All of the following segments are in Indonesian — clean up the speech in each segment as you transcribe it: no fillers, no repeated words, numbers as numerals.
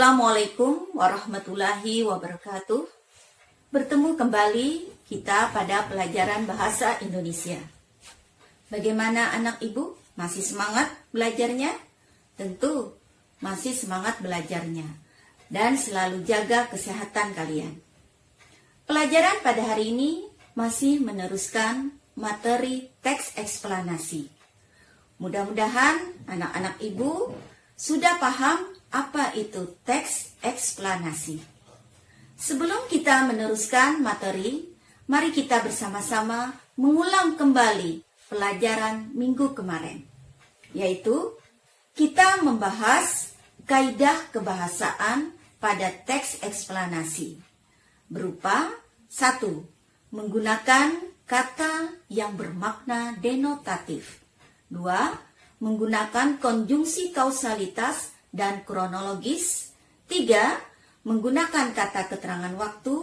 Assalamualaikum warahmatullahi wabarakatuh. Bertemu kembali kita pada pelajaran bahasa Indonesia. Bagaimana anak ibu? Masih semangat belajarnya? Tentu masih semangat belajarnya. Dan selalu jaga kesehatan kalian. Pelajaran pada hari ini masih meneruskan materi teks eksplanasi. Mudah-mudahan anak-anak ibu sudah paham apa itu teks eksplanasi. Sebelum kita meneruskan materi, mari kita bersama-sama mengulang kembali pelajaran minggu kemarin, yaitu kita membahas kaidah kebahasaan pada teks eksplanasi berupa 1. Menggunakan kata yang bermakna denotatif. 2. Menggunakan konjungsi kausalitas dan kronologis. 3. Menggunakan kata keterangan waktu.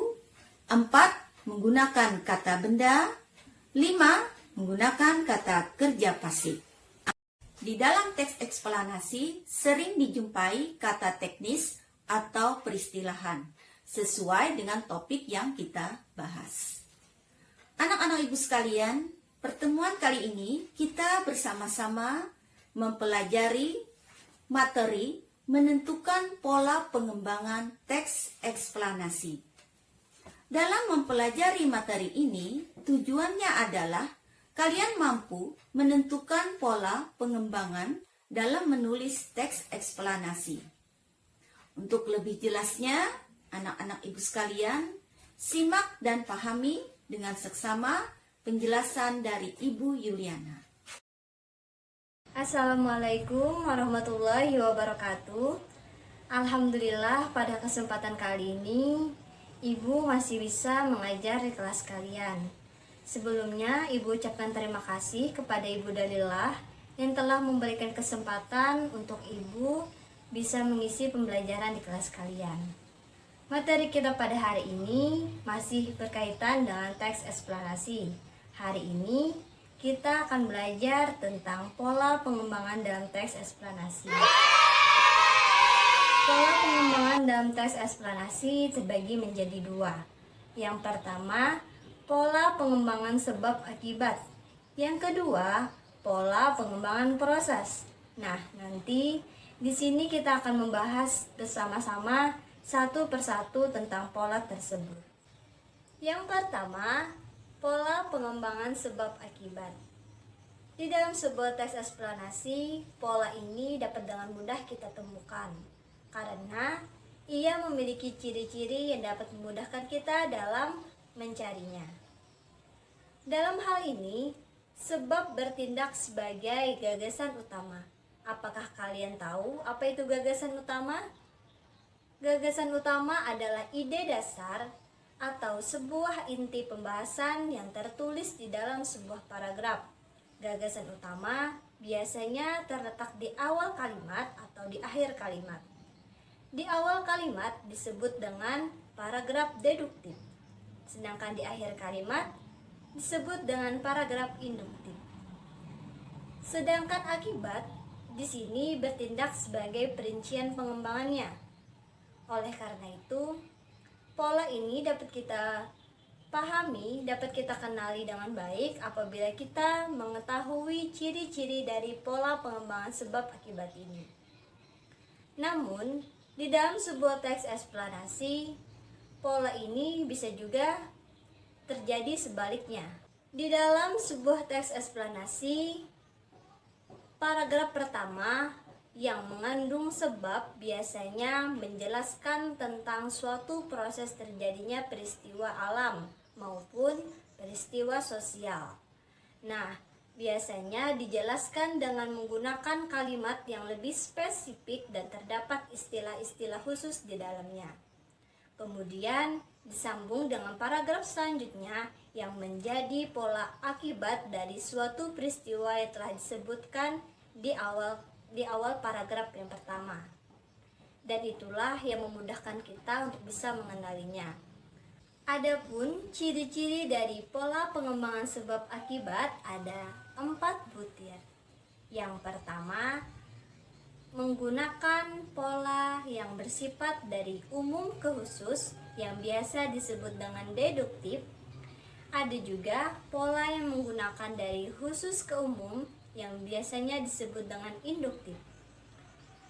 4. Menggunakan kata benda. 5. Menggunakan kata kerja pasif. Di dalam teks eksplanasi sering dijumpai kata teknis atau peristilahan sesuai dengan topik yang kita bahas. Anak-anak ibu sekalian, pertemuan kali ini kita bersama-sama mempelajari materi menentukan pola pengembangan teks eksplanasi. Dalam mempelajari materi ini, tujuannya adalah kalian mampu menentukan pola pengembangan dalam menulis teks eksplanasi. Untuk lebih jelasnya, anak-anak ibu sekalian, simak dan pahami dengan seksama penjelasan dari Ibu Yuliana. Assalamualaikum warahmatullahi wabarakatuh. Alhamdulillah pada kesempatan kali ini Ibu masih bisa mengajar di kelas kalian. Sebelumnya Ibu ucapkan terima kasih kepada Ibu Dalillah yang telah memberikan kesempatan untuk Ibu bisa mengisi pembelajaran di kelas kalian. Materi kita pada hari ini masih berkaitan dengan teks eksplanasi. Hari ini kita akan belajar tentang pola pengembangan dalam teks eksplanasi. Pola pengembangan dalam teks eksplanasi terbagi menjadi dua. Yang pertama, pola pengembangan sebab akibat. Yang kedua, pola pengembangan proses. Nah, nanti di sini kita akan membahas bersama-sama satu persatu tentang pola tersebut. Yang pertama, pola pengembangan sebab akibat. Di dalam sebuah teks eksplanasi, pola ini dapat dengan mudah kita temukan karena ia memiliki ciri-ciri yang dapat memudahkan kita dalam mencarinya. Dalam hal ini, sebab bertindak sebagai gagasan utama. Apakah kalian tahu apa itu gagasan utama? Gagasan utama adalah ide dasar atau sebuah inti pembahasan yang tertulis di dalam sebuah paragraf. Gagasan utama biasanya terletak di awal kalimat atau di akhir kalimat. Di awal kalimat disebut dengan paragraf deduktif, sedangkan di akhir kalimat disebut dengan paragraf induktif. Sedangkan akibat di sini bertindak sebagai perincian pengembangannya. Oleh karena itu, pola ini dapat kita pahami, dapat kita kenali dengan baik apabila kita mengetahui ciri-ciri dari pola pengembangan sebab akibat ini. Namun, di dalam sebuah teks eksplanasi, pola ini bisa juga terjadi sebaliknya. Di dalam sebuah teks eksplanasi, paragraf pertama yang mengandung sebab biasanya menjelaskan tentang suatu proses terjadinya peristiwa alam maupun peristiwa sosial. Nah, biasanya dijelaskan dengan menggunakan kalimat yang lebih spesifik dan terdapat istilah-istilah khusus di dalamnya. Kemudian disambung dengan paragraf selanjutnya yang menjadi pola akibat dari suatu peristiwa yang telah disebutkan di awal paragraf yang pertama. Dan itulah yang memudahkan kita untuk bisa mengenalinya. Adapun ciri-ciri dari pola pengembangan sebab akibat ada 4 butir. Yang pertama, menggunakan pola yang bersifat dari umum ke khusus yang biasa disebut dengan deduktif. Ada juga pola yang menggunakan dari khusus ke umum yang biasanya disebut dengan induktif.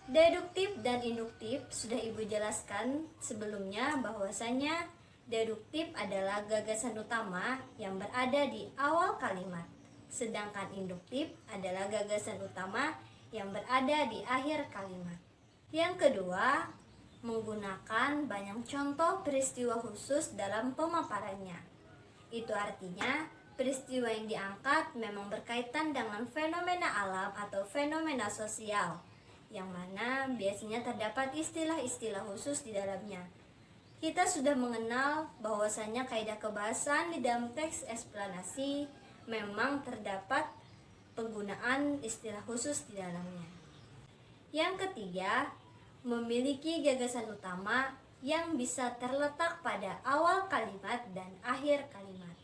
Deduktif dan induktif sudah Ibu jelaskan sebelumnya bahwasanya deduktif adalah gagasan utama yang berada di awal kalimat, sedangkan induktif adalah gagasan utama yang berada di akhir kalimat. Yang kedua, menggunakan banyak contoh peristiwa khusus dalam pemaparannya. Itu artinya peristiwa yang diangkat memang berkaitan dengan fenomena alam atau fenomena sosial, yang mana biasanya terdapat istilah-istilah khusus di dalamnya. Kita sudah mengenal bahwasanya kaidah kebahasaan di dalam teks eksplanasi memang terdapat penggunaan istilah khusus di dalamnya. Yang ketiga, memiliki gagasan utama yang bisa terletak pada awal kalimat dan akhir kalimat.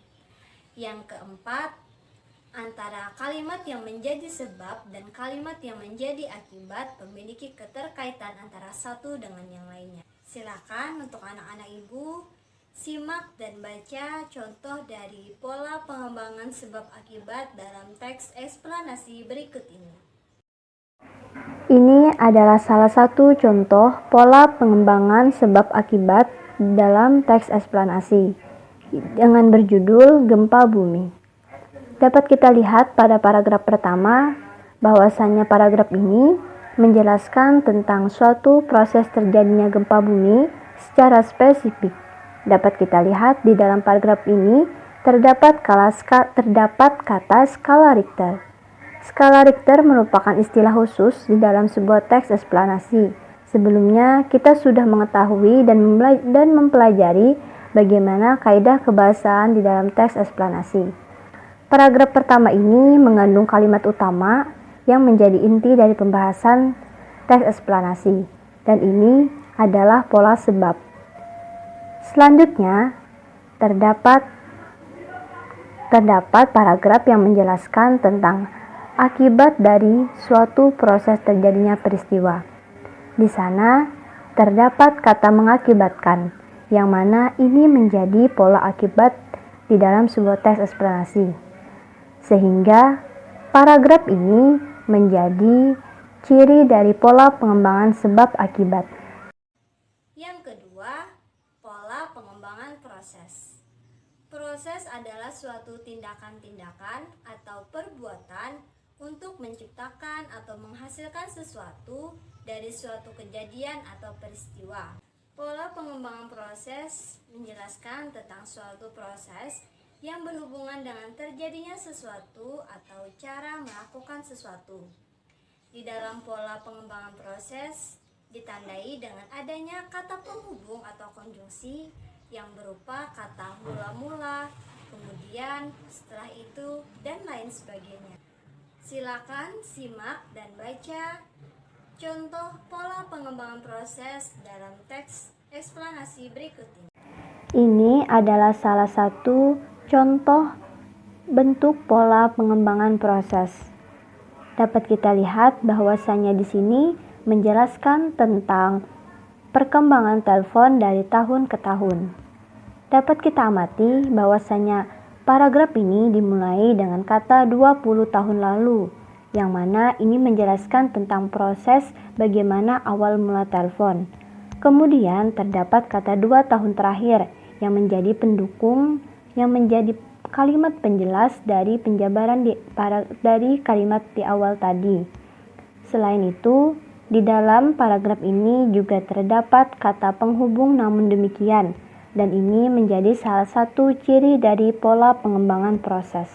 Yang keempat, antara kalimat yang menjadi sebab dan kalimat yang menjadi akibat memiliki keterkaitan antara satu dengan yang lainnya. Silakan untuk anak-anak Ibu simak dan baca contoh dari pola pengembangan sebab akibat dalam teks eksplanasi berikut ini. Ini adalah salah satu contoh pola pengembangan sebab akibat dalam teks eksplanasi dengan berjudul Gempa Bumi. Dapat kita lihat pada paragraf pertama bahwasannya paragraf ini menjelaskan tentang suatu proses terjadinya gempa bumi secara spesifik. Dapat kita lihat di dalam paragraf ini terdapat kata skala Richter. Skala Richter merupakan istilah khusus di dalam sebuah teks eksplanasi. Sebelumnya kita sudah mengetahui dan mempelajari bagaimana kaidah kebahasaan di dalam teks eksplanasi. Paragraf pertama ini mengandung kalimat utama yang menjadi inti dari pembahasan teks eksplanasi, dan ini adalah pola sebab. Selanjutnya terdapat paragraf yang menjelaskan tentang akibat dari suatu proses terjadinya peristiwa. Di sana terdapat kata mengakibatkan, yang mana ini menjadi pola akibat di dalam sebuah teks eksplanasi. Sehingga paragraf ini menjadi ciri dari pola pengembangan sebab akibat. Yang kedua, pola pengembangan proses. Proses adalah suatu tindakan-tindakan atau perbuatan untuk menciptakan atau menghasilkan sesuatu dari suatu kejadian atau peristiwa. Pola pengembangan proses menjelaskan tentang suatu proses yang berhubungan dengan terjadinya sesuatu atau cara melakukan sesuatu. Di dalam pola pengembangan proses ditandai dengan adanya kata penghubung atau konjungsi yang berupa kata mula-mula, kemudian setelah itu, dan lain sebagainya. Silakan simak dan baca contoh pola pengembangan proses dalam teks eksplanasi berikut ini. Ini adalah salah satu contoh bentuk pola pengembangan proses. Dapat kita lihat bahwasannya di sini menjelaskan tentang perkembangan telepon dari tahun ke tahun. Dapat kita amati bahwasannya paragraf ini dimulai dengan kata 20 tahun lalu, yang mana ini menjelaskan tentang proses bagaimana awal mula telepon. Kemudian terdapat kata 2 tahun terakhir yang menjadi pendukung, yang menjadi kalimat penjelas dari penjabaran dari kalimat di awal tadi. Selain itu, di dalam paragraf ini juga terdapat kata penghubung namun demikian, dan ini menjadi salah satu ciri dari pola pengembangan proses.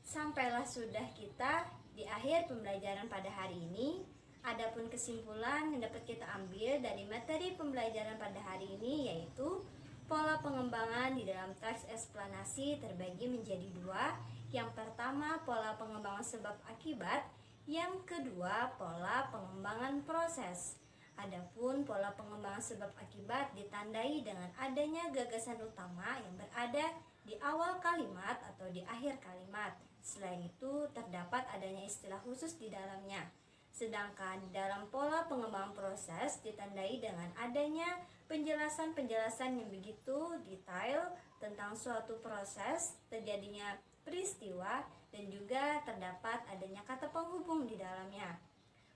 Sampailah sudah kita di akhir pembelajaran pada hari ini. Adapun kesimpulan yang dapat kita ambil dari materi pembelajaran pada hari ini yaitu pola pengembangan di dalam teks eksplanasi terbagi menjadi dua. Yang pertama, pola pengembangan sebab akibat. Yang kedua, pola pengembangan proses. Adapun pola pengembangan sebab akibat ditandai dengan adanya gagasan utama yang berada di awal kalimat atau di akhir kalimat. Selain itu, terdapat adanya istilah khusus di dalamnya. Sedangkan dalam pola pengembangan proses ditandai dengan adanya penjelasan-penjelasan yang begitu detail tentang suatu proses, terjadinya peristiwa, dan juga terdapat adanya kata penghubung di dalamnya.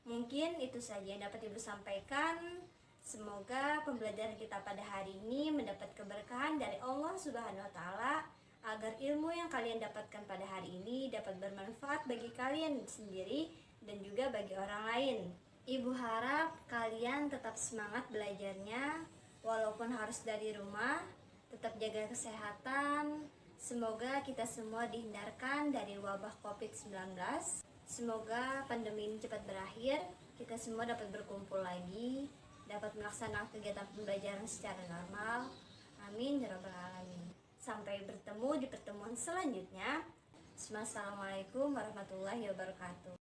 Mungkin itu saja yang dapat Ibu sampaikan. Semoga pembelajaran kita pada hari ini mendapat keberkahan dari Allah Subhanahu wa Ta'ala, agar ilmu yang kalian dapatkan pada hari ini dapat bermanfaat bagi kalian sendiri dan juga bagi orang lain. Ibu harap kalian tetap semangat belajarnya, walaupun harus dari rumah. Tetap jaga kesehatan. Semoga kita semua dihindarkan dari wabah COVID-19. Semoga pandemi ini cepat berakhir, kita semua dapat berkumpul lagi, dapat melaksanakan kegiatan pembelajaran secara normal. Amin ya rabbal alamin. Sampai bertemu di pertemuan selanjutnya. Wassalamualaikum warahmatullahi wabarakatuh.